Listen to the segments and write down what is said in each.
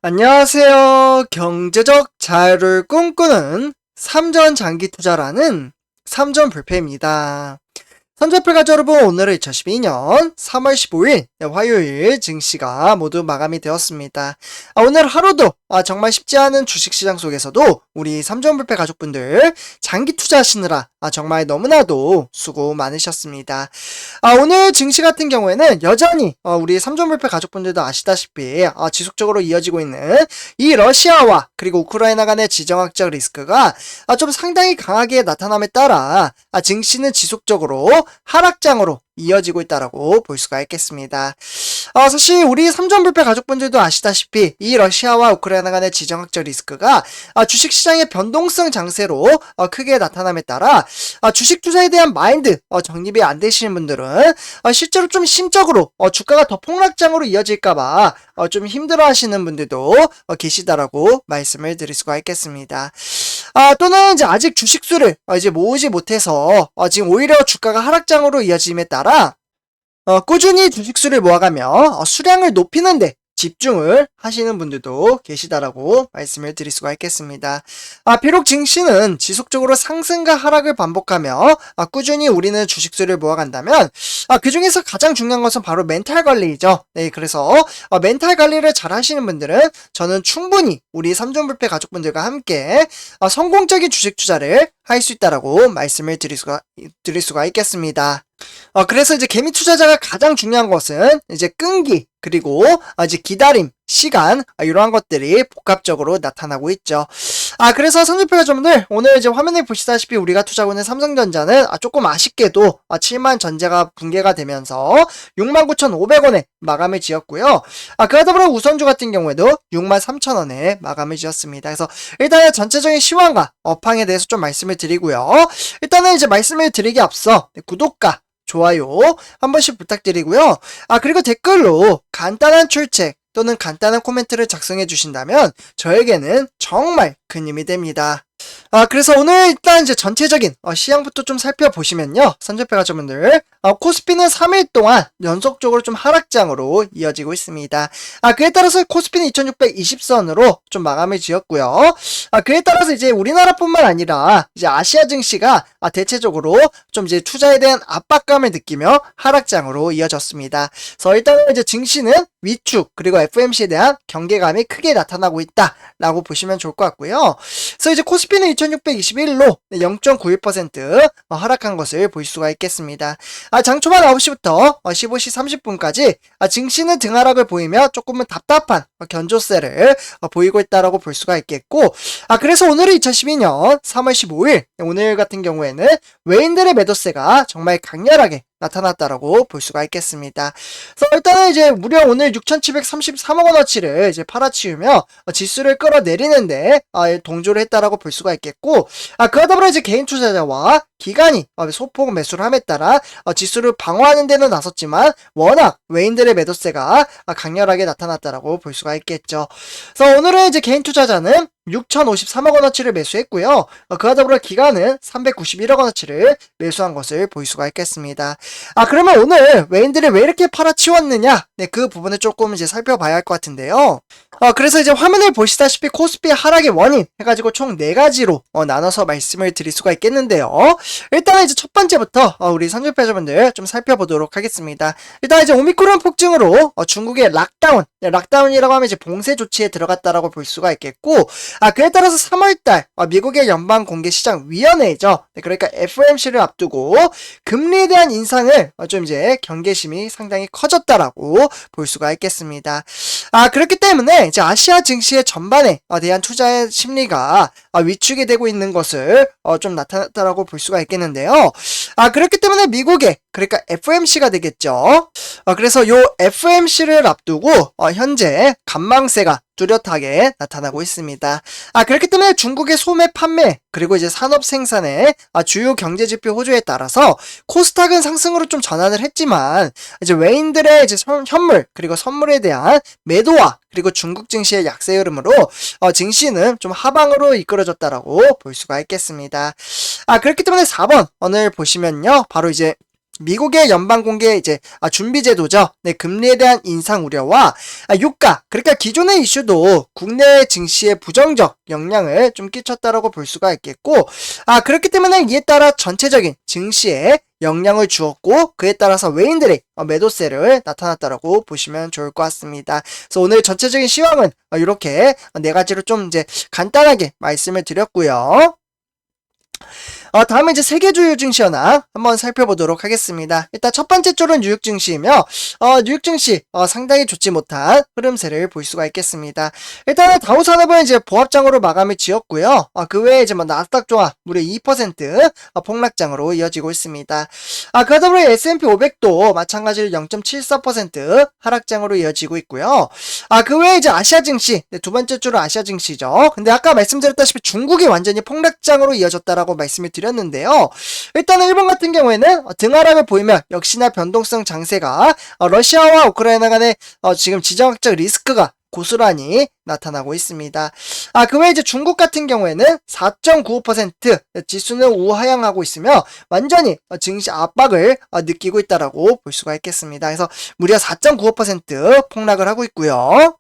안녕하세요. 경제적 자유를 꿈꾸는 삼전 장기 투자라는 삼전 불패입니다. 선전풀 가족 여러분, 오늘은 2012년 3월 15일 화요일 증시가 모두 마감이 되었습니다. 오늘 하루도 정말 쉽지 않은 주식시장 속에서도 우리 삼전불패 가족분들 장기 투자하시느라 정말 너무나도 수고 많으셨습니다. 오늘 증시 같은 경우에는 여전히 우리 삼전불패 가족분들도 아시다시피 지속적으로 이어지고 있는 이 러시아와 그리고 우크라이나 간의 지정학적 리스크가 좀 상당히 강하게 나타남에 따라 증시는 지속적으로 하락장으로 이어지고 있다라고 볼 수가 있겠습니다. 사실 우리 삼전불패 가족분들도 아시다시피 이 러시아와 우크라이나 간의 지정학적 리스크가 주식시장의 변동성 장세로 크게 나타남에 따라 주식 투자에 대한 마인드 정립이 안 되시는 분들은 실제로 좀 심적으로 주가가 더 폭락장으로 이어질까봐 좀 힘들어 하시는 분들도 계시다라고 말씀을 드릴 수가 있겠습니다. 또는 이제 아직 주식수를 이제 모으지 못해서 지금 오히려 주가가 하락장으로 이어짐에 따라 꾸준히 주식수를 모아가며 수량을 높이는데 집중을 하시는 분들도 계시다라고 말씀을 드릴 수가 있겠습니다. 비록 증시는 지속적으로 상승과 하락을 반복하며 꾸준히 우리는 주식수를 모아간다면 그 중에서 가장 중요한 것은 바로 멘탈 관리이죠. 네, 그래서 멘탈 관리를 잘 하시는 분들은 저는 충분히 우리 삼전불패 가족분들과 함께 성공적인 주식 투자를 할 수 있다라고 말씀을 드릴 수가 있겠습니다. 그래서 이제 개미 투자자가 가장 중요한 것은 이제 끈기, 그리고 이제 기다림, 시간, 이러한 것들이 복합적으로 나타나고 있죠. 그래서 삼전불패 가족분들, 오늘 이제 화면에 보시다시피 우리가 투자하고 있는 삼성전자는 조금 아쉽게도 7만 전제가 붕괴가 되면서 69,500원에 마감을 지었고요. 그와 더불어 우선주 같은 경우에도 63,000원에 마감을 지었습니다. 그래서 일단은 전체적인 시황과 업황에 대해서 좀 말씀을 드리고요. 일단은 이제 말씀을 드리기 앞서 구독과 좋아요 한 번씩 부탁드리고요. 그리고 댓글로 간단한 출첵 또는 간단한 코멘트를 작성해 주신다면 저에게는 정말 큰 힘이 됩니다. 그래서 오늘 일단 이제 전체적인 시향부터 좀 살펴보시면요. 삼전불패 가족분들, 코스피는 3일 동안 연속적으로 좀 하락장으로 이어지고 있습니다. 그에 따라서 코스피는 2620선으로 좀 마감을 지었고요. 그에 따라서 이제 우리나라뿐만 아니라 이제 아시아 증시가 대체적으로 좀 이제 투자에 대한 압박감을 느끼며 하락장으로 이어졌습니다. 그래서 일단 이제 증시는 위축 그리고 FOMC에 대한 경계감이 크게 나타나고 있다라고 보시면 좋을 것 같고요. 그래서 이제 코스피는 2621로 0.91% 하락한 것을 볼 수가 있겠습니다. 장 초반 9시부터 15시 30분까지 증시는 등하락을 보이며 조금은 답답한 견조세를 보이고 있다라고 볼 수가 있겠고, 그래서 오늘은 2012년 3월 15일 오늘 같은 경우에는 외인들의 매도세가 정말 강렬하게 나타났다라고 볼 수가 있겠습니다. 그래서 일단은 이제 무려 오늘 6,733억 원어치를 이제 팔아치우며 지수를 끌어내리는데 동조를 했다라고 볼 수가 있겠고, 그와 더불어 이제 개인 투자자와 기관이 소폭 매수를 함에 따라 지수를 방어하는 데는 나섰지만 워낙 외인들의 매도세가 강렬하게 나타났다라고 볼 수가 있겠죠. 그래서 오늘은 이제 개인 투자자는 6,053억 원어치를 매수했고요. 그와 더불어 기관은 391억 원어치를 매수한 것을 볼 수가 있겠습니다. 그러면 오늘 외인들이 왜 이렇게 팔아치웠느냐? 네, 그 부분을 조금 이제 살펴봐야 할 것 같은데요. 그래서 이제 화면을 보시다시피 코스피 하락의 원인 해가지고 총 4가지로 나눠서 말씀을 드릴 수가 있겠는데요. 일단은 이제 첫 번째부터 우리 삼전패자분들 좀 살펴보도록 하겠습니다. 일단 이제 오미크론 폭증으로 중국의 락다운이라고 하면 이제 봉쇄 조치에 들어갔다라고 볼 수가 있겠고, 그에 따라서 3월달 미국의 연방공개시장위원회죠. 네, 그러니까 FOMC를 앞두고 금리에 대한 인상을 좀 이제 경계심이 상당히 커졌다라고 볼 수가 있겠습니다. 그렇기 때문에 이제 아시아 증시의 전반에 대한 투자의 심리가 위축이 되고 있는 것을 좀 나타났다라고 볼 수가 있겠는데요. 그렇기 때문에 미국의, 그러니까 FOMC가 되겠죠. 그래서 요 FOMC를 앞두고 현재 관망세가 뚜렷하게 나타나고 있습니다. 그렇기 때문에 중국의 소매 판매 그리고 이제 산업 생산의 주요 경제 지표 호조에 따라서 코스닥은 상승으로 좀 전환을 했지만 이제 외인들의 이제 현물 그리고 선물에 대한 매도와 그리고 중국 증시의 약세 흐름으로 증시는 좀 하방으로 이끌어졌다라고 볼 수가 있겠습니다. 그렇기 때문에 4번 오늘 보시면요, 바로 이제 미국의 연방공개 준비제도죠. 네, 금리에 대한 인상 우려와 유가, 그러니까 기존의 이슈도 국내 증시에 부정적 영향을 좀 끼쳤다라고 볼 수가 있겠고, 그렇기 때문에 이에 따라 전체적인 증시에 영향을 주었고, 그에 따라서 외인들의 매도세를 나타났다라고 보시면 좋을 것 같습니다. 그래서 오늘 전체적인 시황은 이렇게 네 가지로 좀 간단하게 말씀을 드렸고요. 다음에 세계 주요 증시 현황 한번 살펴보도록 하겠습니다. 일단 첫 번째 쪽은 뉴욕 증시이며, 뉴욕 증시 상당히 좋지 못한 흐름세를 볼 수가 있겠습니다. 일단은 다우산업은 보합장으로 마감을 지었고요. 그 외에 나스닥 종합 무려 2% 폭락장으로 이어지고 있습니다. 그와 더불어 S&P 500도 마찬가지로 0.74% 하락장으로 이어지고 있고요. 그 외에 아시아 증시, 두 번째 쪽은 아시아 증시죠. 근데 아까 말씀드렸다시피 중국이 완전히 폭락장으로 이어졌다라고 말씀을 드렸는데요. 일단은 일본 같은 경우에는 등하락을 보이며 역시나 변동성 장세가 러시아와 우크라이나 간의 지금 지정학적 리스크가 고스란히 나타나고 있습니다. 그 외에 중국 같은 경우에는 4.95% 지수는 우하향하고 있으며 완전히 증시 압박을 느끼고 있다라고 볼 수가 있겠습니다. 그래서 무려 4.95% 폭락을 하고 있고요.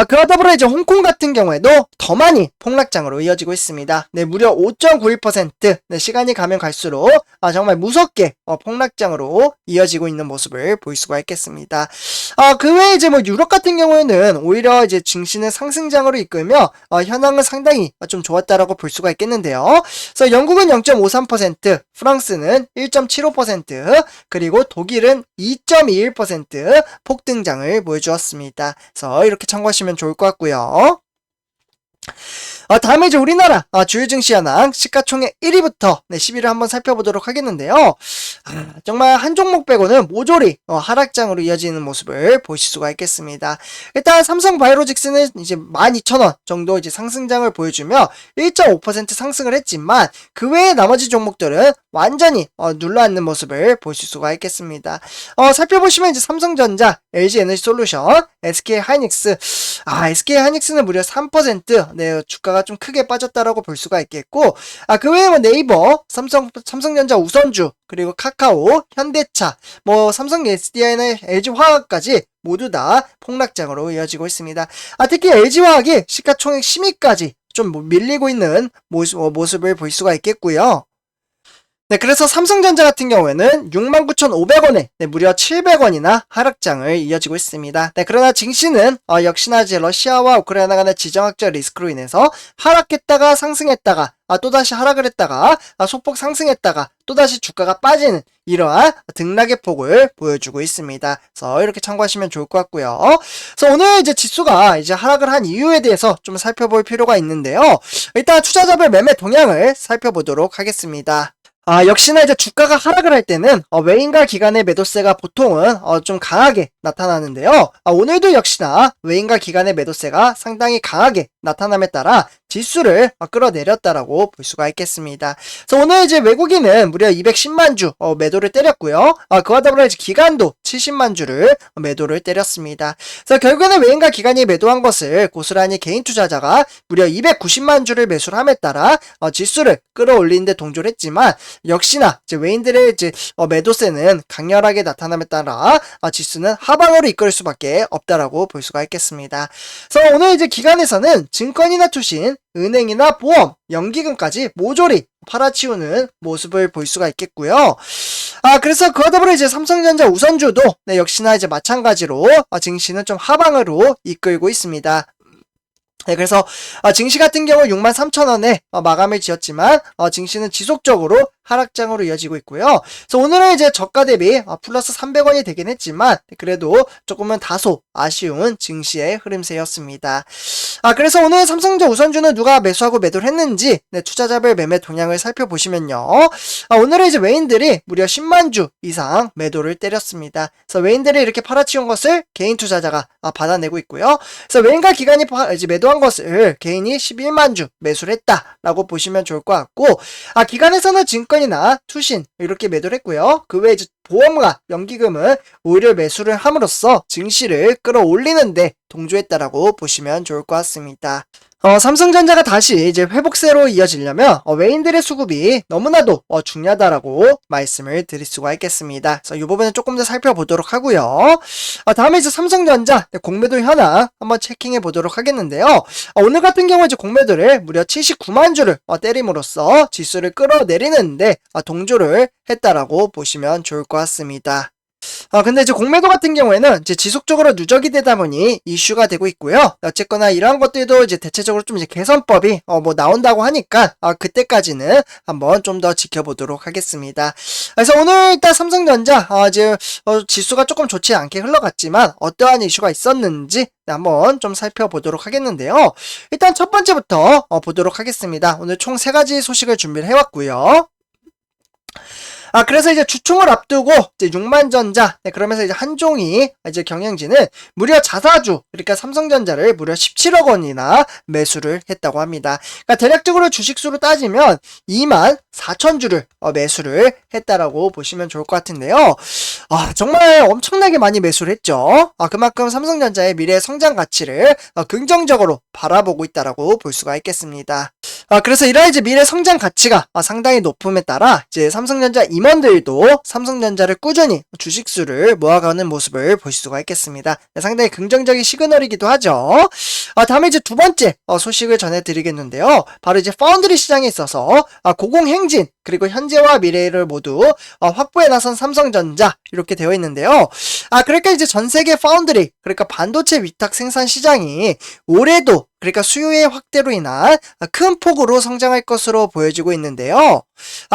그와 더불어 홍콩 같은 경우에도 더 많이 폭락장으로 이어지고 있습니다. 네, 무려 5.91%. 네, 시간이 가면 갈수록 정말 무섭게 폭락장으로 이어지고 있는 모습을 볼 수가 있겠습니다. 그 외에 유럽 같은 경우에는 오히려 증시는 상승장으로 이끌며 현황은 상당히 좀 좋았다라고 볼 수가 있겠는데요. 그래서 영국은 0.53%, 프랑스는 1.75%, 그리고 독일은 2.21% 폭등장을 보여주었습니다. 그래서 이렇게 참고하시면 좋을 것 같고요. 다음에 우리나라 주요 증시 현황 시가총액 1위부터 10위를 한번 살펴보도록 하겠는데요. 정말 한 종목 빼고는 모조리 하락장으로 이어지는 모습을 보실 수가 있겠습니다. 일단 삼성바이오로직스는 12,000원 정도 상승장을 보여주며 1.5% 상승을 했지만 그 외의 나머지 종목들은 완전히 눌러앉는 모습을 보실 수가 있겠습니다. 살펴보시면 삼성전자, LG에너지솔루션, SK하이닉스, SK하이닉스는 무려 3% 네, 주가가 좀 크게 빠졌다라고 볼 수가 있겠고, 그 외에 네이버, 삼성전자 우선주, 그리고 카카오, 현대차, 삼성 SDI나 LG화학까지 모두 다 폭락장으로 이어지고 있습니다. 특히 LG화학이 시가총액 심의까지 좀 밀리고 있는 모습을 볼 수가 있겠고요. 네, 그래서 삼성전자 같은 경우에는 69,500원에 무려 700원이나 하락장을 이어지고 있습니다. 네, 그러나 증시는 역시나 러시아와 우크라이나 간의 지정학적 리스크로 인해서 하락했다가 상승했다가 또다시 하락을 했다가 소폭 상승했다가 또다시 주가가 빠지는 이러한 등락의 폭을 보여주고 있습니다. 그래서 이렇게 참고하시면 좋을 것 같고요. 그래서 오늘 지수가 하락을 한 이유에 대해서 좀 살펴볼 필요가 있는데요. 일단 투자자별 매매 동향을 살펴보도록 하겠습니다. 역시나 주가가 하락을 할 때는 외인과 기관의 매도세가 보통은 좀 강하게 나타나는데요. 오늘도 역시나 외인과 기관의 매도세가 상당히 강하게 나타남에 따라 지수를 끌어내렸다라고 볼 수가 있겠습니다. 그래서 오늘 외국인은 무려 210만 주 매도를 때렸고요. 그와 더불어 기관도 70만 주를 매도를 때렸습니다. 그래서 결국에는 외인과 기관이 매도한 것을 고스란히 개인 투자자가 무려 290만 주를 매수를 함에 따라 지수를 끌어올리는 데 동조를 했지만, 역시나 외인들의 매도세는 강렬하게 나타남에 따라 지수는 하방으로 이끌 수밖에 없다라고 볼 수가 있겠습니다. 그래서 오늘 기관에서는 증권이나 투신, 은행이나 보험, 연기금까지 모조리 팔아치우는 모습을 볼 수가 있겠고요. 그래서 그와 더불어 삼성전자 우선주도 역시나 마찬가지로 증시는 좀 하방으로 이끌고 있습니다. 네, 그래서 증시 같은 경우 63,000원에 마감을 지었지만 증시는 지속적으로 하락장으로 이어지고 있고요. 그래서 오늘은 저가 대비 플러스 300원이 되긴 했지만 그래도 조금은 다소 아쉬운 증시의 흐름세였습니다. 그래서 오늘 삼성전자 우선주는 누가 매수하고 매도를 했는지 투자자별 매매 동향을 살펴보시면요. 오늘은 외인들이 무려 10만 주 이상 매도를 때렸습니다. 그래서 외인들이 이렇게 팔아치운 것을 개인 투자자가 받아내고 있고요. 그래서 외인과 기관이 매도한 것을 개인이 11만 주 매수를 했다라고 보시면 좋을 것 같고, 기관에서는 증권이나 투신 이렇게 매도를 했고요. 그 외에 보험과 연기금은 오히려 매수를 함으로써 증시를 끌어올리는데 동조했다라고 보시면 좋을 것 같습니다. 삼성전자가 다시 이제 회복세로 이어지려면 외인들의 수급이 너무나도 중요하다라고 말씀을 드릴 수가 있겠습니다. 그래서 이 부분은 조금 더 살펴보도록 하고요. 다음에 이제 삼성전자 공매도 현황 한번 체킹해 보도록 하겠는데요. 오늘 같은 경우 이제 공매도를 무려 79만 주를 때림으로써 지수를 끌어내리는데 동조를 했다라고 보시면 좋을 것 같습니다. 근데 이제 공매도 같은 경우에는 이제 지속적으로 누적이 되다 보니 이슈가 되고 있고요. 어쨌거나 이러한 것들도 이제 대체적으로 좀 이제 개선법이 뭐 나온다고 하니까 그때까지는 한번 좀 더 지켜보도록 하겠습니다. 그래서 오늘 일단 삼성전자 이제 지수가 조금 좋지 않게 흘러갔지만 어떠한 이슈가 있었는지 한번 좀 살펴보도록 하겠는데요. 일단 첫 번째부터 보도록 하겠습니다. 오늘 총 3가지 소식을 준비를 해왔고요. 그래서 이제 주총을 앞두고 이제 6만전자 그러면서 이제 한종이 이제 경영진은 무려 자사주 그러니까 삼성전자를 무려 17억 원이나 매수를 했다고 합니다. 그러니까 대략적으로 주식수로 따지면 2만 4천 주를 매수를 했다라고 보시면 좋을 것 같은데요. 정말 엄청나게 많이 매수를 했죠. 그만큼 삼성전자의 미래 성장 가치를 긍정적으로 바라보고 있다라고 볼 수가 있겠습니다. 그래서 이러한 이제 미래 성장 가치가 상당히 높음에 따라 이제 삼성전자 임원들도 삼성전자를 꾸준히 주식수를 모아가는 모습을 볼 수가 있겠습니다. 상당히 긍정적인 시그널이기도 하죠. 다음에 이제 두 번째 소식을 전해드리겠는데요. 바로 이제 파운드리 시장에 있어서 고공행진 그리고 현재와 미래를 모두 확보해 나선 삼성전자 이렇게 되어 있는데요. 그러니까 이제 전 세계 파운드리 그러니까 반도체 위탁 생산 시장이 올해도 그러니까 수요의 확대로 인한 큰 폭으로 성장할 것으로 보여지고 있는데요.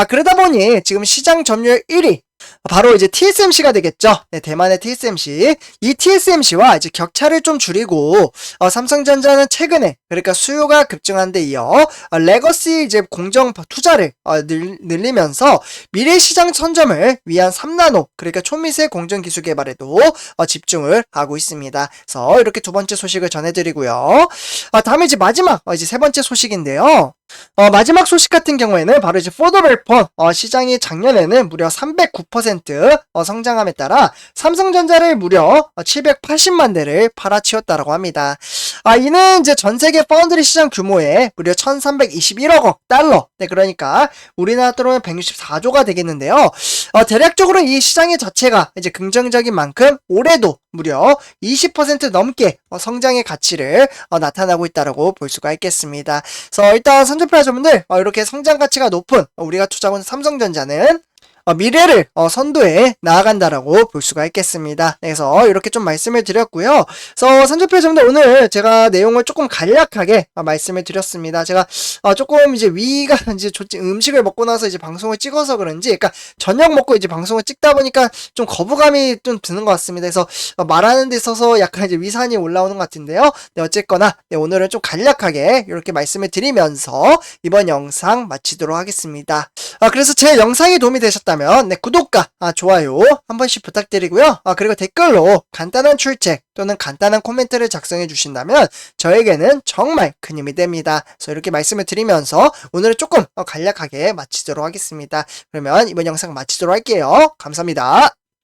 그러다 보니 지금 시장 점유율 1위 바로 이제 TSMC가 되겠죠. 대만의 TSMC. 이 TSMC와 이제 격차를 좀 줄이고 삼성전자는 최근에 그러니까 수요가 급증한 데 이어 레거시 이제 공정 투자를 늘리면서 미래 시장 선점을 위한 3나노 그러니까 초미세 공정 기술 개발에도 집중을 하고 있습니다. 그래서 이렇게 두 번째 소식을 전해드리고요. 다음에 이제 마지막 이제 세 번째 소식인데요. 마지막 소식 같은 경우에는 바로 이제 포더벨폰 시장이 작년에는 무려 309% 성장함에 따라 삼성전자를 무려 780만 대를 팔아치웠다라고 합니다. 이는 이제 전 세계 파운드리 시장 규모의 무려 1321억 달러. 그러니까 우리나라 돈으로 164조가 되겠는데요. 대략적으로 이 시장의 자체가 이제 긍정적인 만큼 올해도 무려 20% 넘게 성장의 가치를 나타나고 있다고 볼 수가 있겠습니다. 그래서 일단 선전표자분들 이렇게 성장 가치가 높은 우리가 투자하는 삼성전자는 미래를 선도해 나아간다라고 볼 수가 있겠습니다. 그래서 이렇게 좀 말씀을 드렸고요. 그래서 선전표자분들 오늘 제가 내용을 조금 간략하게 말씀을 드렸습니다. 제가 조금 이제 위가 이제 음식을 먹고 나서 이제 방송을 찍어서 그런지, 그러니까 저녁 먹고 이제 방송을 찍다 보니까 좀 거부감이 좀 드는 것 같습니다. 그래서 말하는 데 있어서 약간 이제 위산이 올라오는 것 같은데요. 어쨌거나 오늘은 좀 간략하게 이렇게 말씀을 드리면서 이번 영상 마치도록 하겠습니다. 그래서 제 영상이 도움이 되셨다면 구독과 좋아요 한 번씩 부탁드리고요. 그리고 댓글로 간단한 출첵 또는 간단한 코멘트를 작성해 주신다면 저에게는 정말 큰 힘이 됩니다. 그래서 이렇게 말씀을 드리면서 오늘은 조금 간략하게 마치도록 하겠습니다. 그러면 이번 영상 마치도록 할게요. 감사합니다.